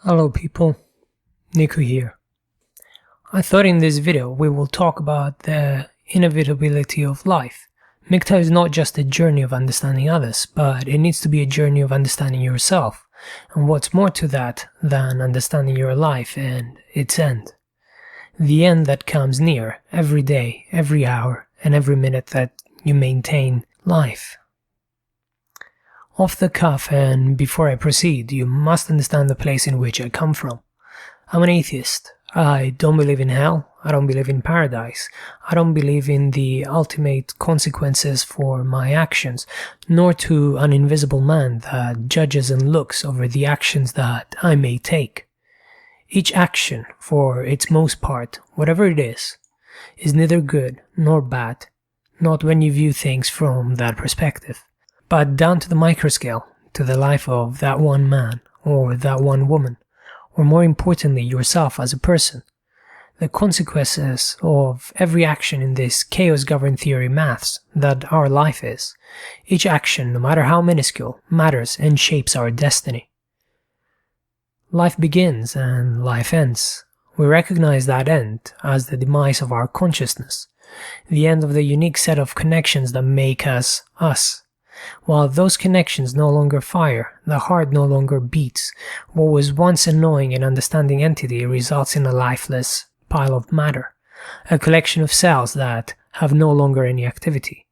Hello people, Niku here. I thought in this video we will talk about the inevitability of life. MGTOW is not just a journey of understanding others, but it needs to be a journey of understanding yourself, and what's more to that than understanding your life and its end. The end that comes near every day, every hour, and every minute that you maintain life. Off the cuff, and before I proceed, you must understand the place in which I come from. I'm an atheist. I don't believe in hell. I don't believe in paradise. I don't believe in the ultimate consequences for my actions, nor to an invisible man that judges and looks over the actions that I may take. Each action, for its most part, whatever it is neither good nor bad, not when you view things from that perspective. But down to the microscale, to the life of that one man, or that one woman, or more importantly yourself as a person. The consequences of every action in this chaos-governed theory maths that our life is. Each action, no matter how minuscule, matters and shapes our destiny. Life begins and life ends. We recognize that end as the demise of our consciousness, the end of the unique set of connections that make us us. While those connections no longer fire, the heart no longer beats, what was once a knowing and understanding entity results in a lifeless pile of matter, a collection of cells that have no longer any activity,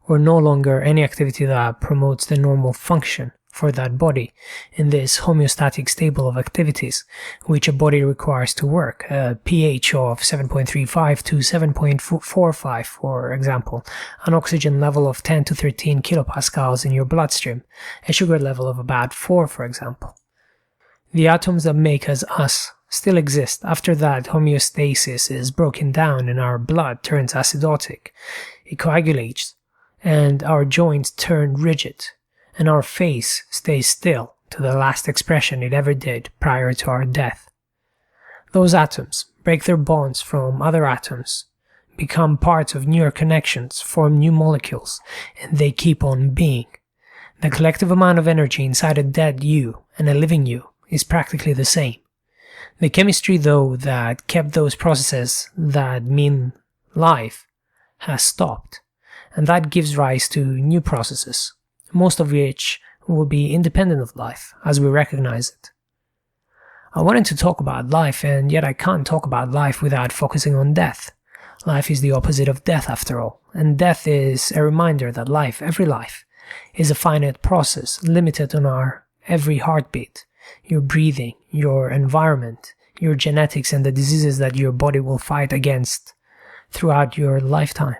or no longer any activity that promotes the normal function for that body in this homeostatic stable of activities which a body requires to work, a pH of 7.35 to 7.45 for example, an oxygen level of 10 to 13 kilopascals in your bloodstream, a sugar level of about 4 for example. The atoms that make us still exist after that homeostasis is broken down and our blood turns acidotic, it coagulates, and our joints turn rigid, and our face stays still to the last expression it ever did prior to our death. Those atoms break their bonds from other atoms, become parts of newer connections, form new molecules, and they keep on being. The collective amount of energy inside a dead you and a living you is practically the same. The chemistry, though, that kept those processes that mean life has stopped, and that gives rise to new processes, most of which will be independent of life as we recognize it. I wanted to talk about life, and yet I can't talk about life without focusing on death. Life is the opposite of death after all, and death is a reminder that life, every life, is a finite process limited on our every heartbeat, your breathing, your environment, your genetics and the diseases that your body will fight against throughout your lifetime.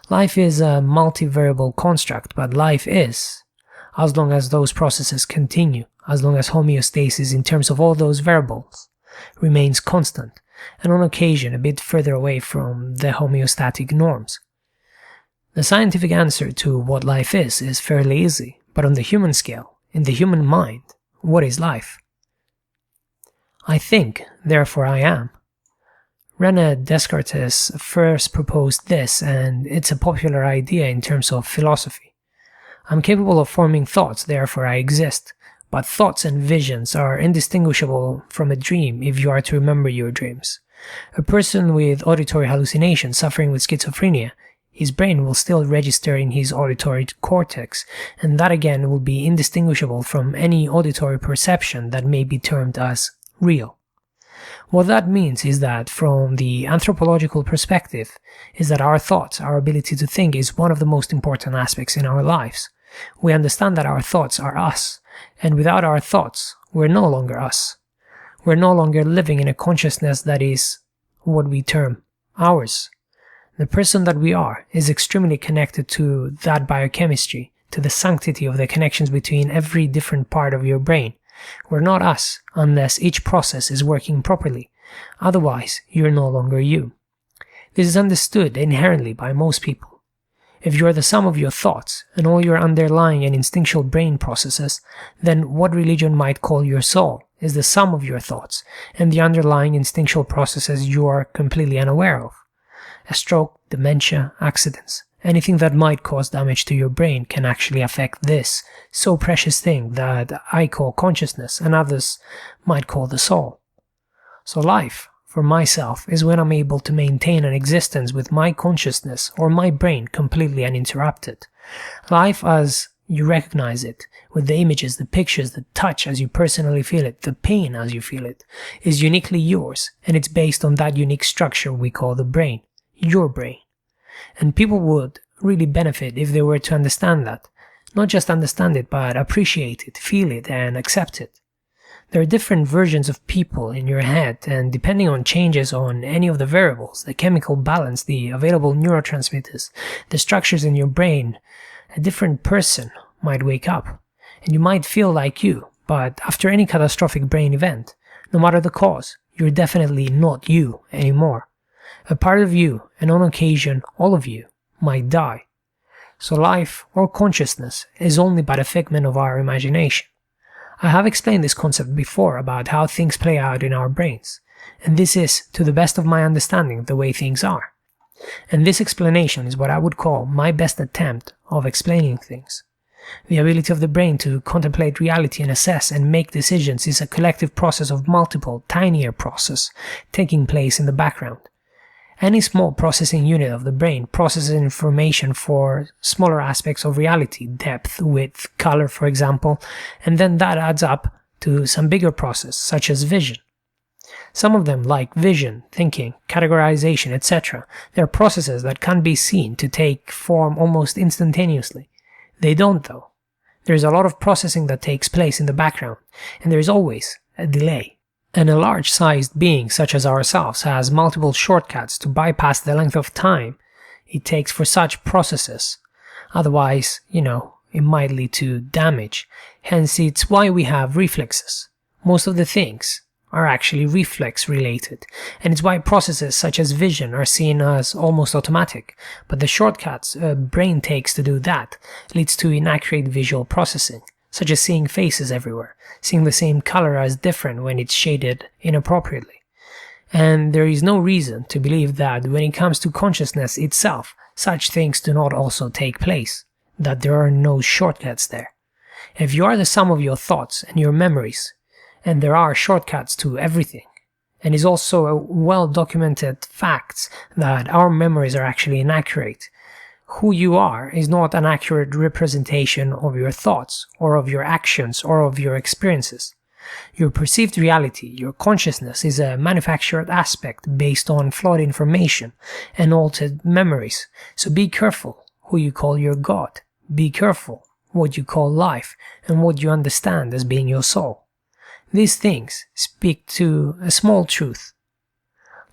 Life is a multi-variable construct, but life is, as long as those processes continue, as long as homeostasis in terms of all those variables remains constant, and on occasion a bit further away from the homeostatic norms. The scientific answer to what life is fairly easy, but on the human scale, in the human mind, what is life? I think, therefore I am. René Descartes first proposed this, and it's a popular idea in terms of philosophy. I'm capable of forming thoughts, therefore I exist, but thoughts and visions are indistinguishable from a dream if you are to remember your dreams. A person with auditory hallucination suffering with schizophrenia, his brain will still register in his auditory cortex, and that again will be indistinguishable from any auditory perception that may be termed as real. What that means is that from the anthropological perspective is that our thoughts, our ability to think is one of the most important aspects in our lives. We understand that our thoughts are us, and without our thoughts, we're no longer us. We're no longer living in a consciousness that is what we term ours. The person that we are is extremely connected to that biochemistry, to the sanctity of the connections between every different part of your brain. We're not us unless each process is working properly, otherwise you're no longer you. This is understood inherently by most people. If you are the sum of your thoughts and all your underlying and instinctual brain processes, then what religion might call your soul is the sum of your thoughts and the underlying instinctual processes you are completely unaware of. A stroke, dementia, accidents, Anything that might cause damage to your brain can actually affect this so precious thing that I call consciousness and others might call the soul. So life, for myself, is when I'm able to maintain an existence with my consciousness or my brain completely uninterrupted. Life as you recognize it, with the images, the pictures, the touch as you personally feel it, the pain as you feel it, is uniquely yours, and it's based on that unique structure we call the brain, your brain. And people would really benefit if they were to understand that. Not just understand it, but appreciate it, feel it, and accept it. There are different versions of people in your head, and depending on changes on any of the variables, the chemical balance, the available neurotransmitters, the structures in your brain, a different person might wake up. And you might feel like you, but after any catastrophic brain event, no matter the cause, you're definitely not you anymore. A part of you, and on occasion all of you, might die. So life, or consciousness, is only but a figment of our imagination. I have explained this concept before about how things play out in our brains, and this is, to the best of my understanding, the way things are. And this explanation is what I would call my best attempt of explaining things. The ability of the brain to contemplate reality and assess and make decisions is a collective process of multiple, tinier processes taking place in the background. Any small processing unit of the brain processes information for smaller aspects of reality, depth, width, color, for example, and then that adds up to some bigger process, such as vision. Some of them, like vision, thinking, categorization, etc., they're processes that can be seen to take form almost instantaneously. They don't, though. There's a lot of processing that takes place in the background, and there's always a delay. And a large-sized being such as ourselves has multiple shortcuts to bypass the length of time it takes for such processes. Otherwise, it might lead to damage. Hence, it's why we have reflexes. Most of the things are actually reflex-related, and it's why processes such as vision are seen as almost automatic. But the shortcuts a brain takes to do that leads to inaccurate visual processing, such as seeing faces everywhere, seeing the same color as different when it's shaded inappropriately. And there is no reason to believe that when it comes to consciousness itself, such things do not also take place, that there are no shortcuts there. If you are the sum of your thoughts and your memories, and there are shortcuts to everything, and is also a well-documented fact that our memories are actually inaccurate, who you are is not an accurate representation of your thoughts, or of your actions, or of your experiences. Your perceived reality, your consciousness, is a manufactured aspect based on flawed information and altered memories. So be careful who you call your God. Be careful what you call life and what you understand as being your soul. These things speak to a small truth.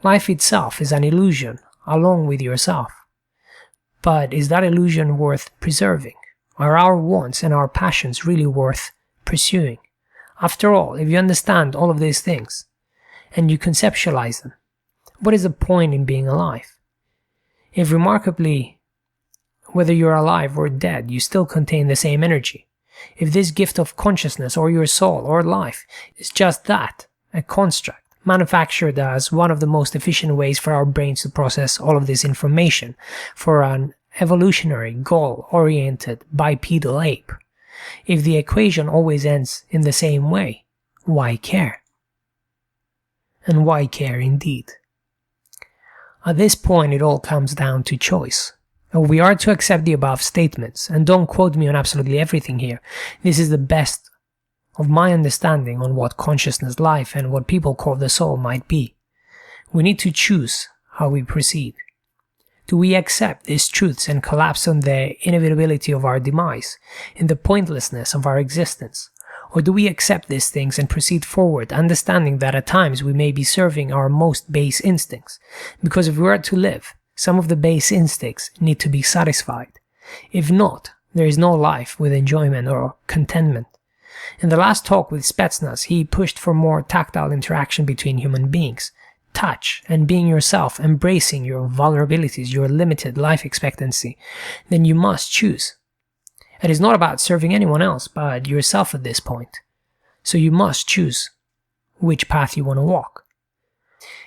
Life itself is an illusion, along with yourself. But is that illusion worth preserving? Are our wants and our passions really worth pursuing? After all, if you understand all of these things, and you conceptualize them, what is the point in being alive? If remarkably, whether you're alive or dead, you still contain the same energy. If this gift of consciousness or your soul or life is just that, a construct, manufactured as one of the most efficient ways for our brains to process all of this information for an evolutionary, goal-oriented bipedal ape. If the equation always ends in the same way, why care? And why care indeed? At this point, it all comes down to choice. We are to accept the above statements, and don't quote me on absolutely everything here. This is the best of my understanding on what consciousness, life, and what people call the soul might be. We need to choose how we proceed. Do we accept these truths and collapse on the inevitability of our demise, in the pointlessness of our existence? Or do we accept these things and proceed forward, understanding that at times we may be serving our most base instincts? Because if we are to live, some of the base instincts need to be satisfied. If not, there is no life with enjoyment or contentment. In the last talk with Spetsnaz, he pushed for more tactile interaction between human beings. Touch and being yourself, embracing your vulnerabilities, your limited life expectancy. Then you must choose. It is not about serving anyone else but yourself at this point. So you must choose which path you want to walk.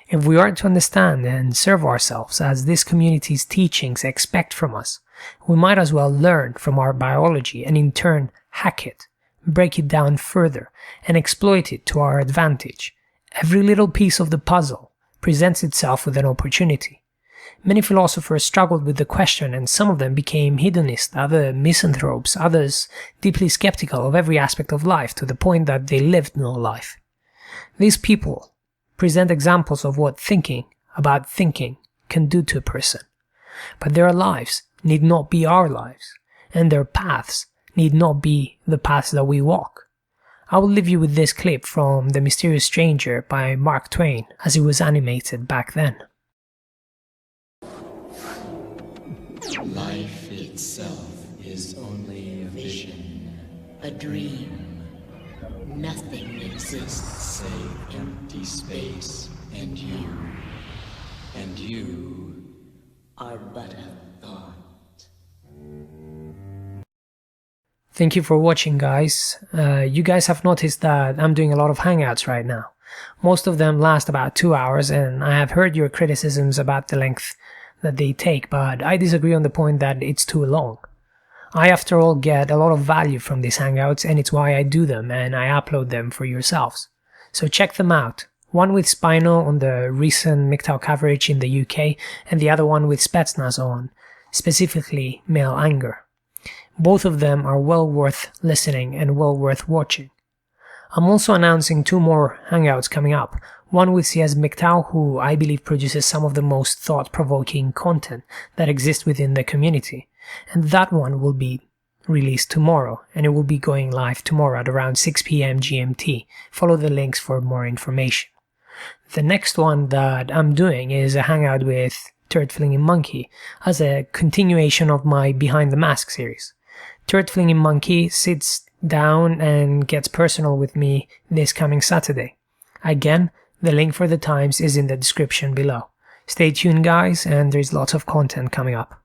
If we are to understand and serve ourselves as this community's teachings expect from us, we might as well learn from our biology and in turn hack it, break it down further, and exploit it to our advantage. Every little piece of the puzzle presents itself with an opportunity. Many philosophers struggled with the question, and some of them became hedonists, others misanthropes, others deeply skeptical of every aspect of life to the point that they lived no life. These people present examples of what thinking about thinking can do to a person. But their lives need not be our lives, and their paths need not be the paths that we walk. I will leave you with this clip from The Mysterious Stranger by Mark Twain as it was animated back then. Life itself is only a vision, a dream. Nothing exists save empty space, and you are but a thought. Thank you for watching, guys. You guys have noticed that I'm doing a lot of hangouts right now. Most of them last about 2 hours, and I have heard your criticisms about the length that they take, but I disagree on the point that it's too long. I, after all, get a lot of value from these hangouts, and it's why I do them and I upload them for yourselves. So check them out. One with Spino on the recent MGTOW coverage in the UK, and the other one with Spetsnaz on, specifically male anger. Both of them are well worth listening and well worth watching. I'm also announcing 2 more hangouts coming up. One with CS MGTOW, who I believe produces some of the most thought-provoking content that exists within the community. And that one will be released tomorrow, and it will be going live tomorrow at around 6 PM GMT. Follow the links for more information. The next one that I'm doing is a hangout with Turd Flinging Monkey as a continuation of my Behind the Mask series. Turd Flinging Monkey sits down and gets personal with me this coming Saturday. Again, the link for the times is in the description below. Stay tuned, guys, and there's lots of content coming up.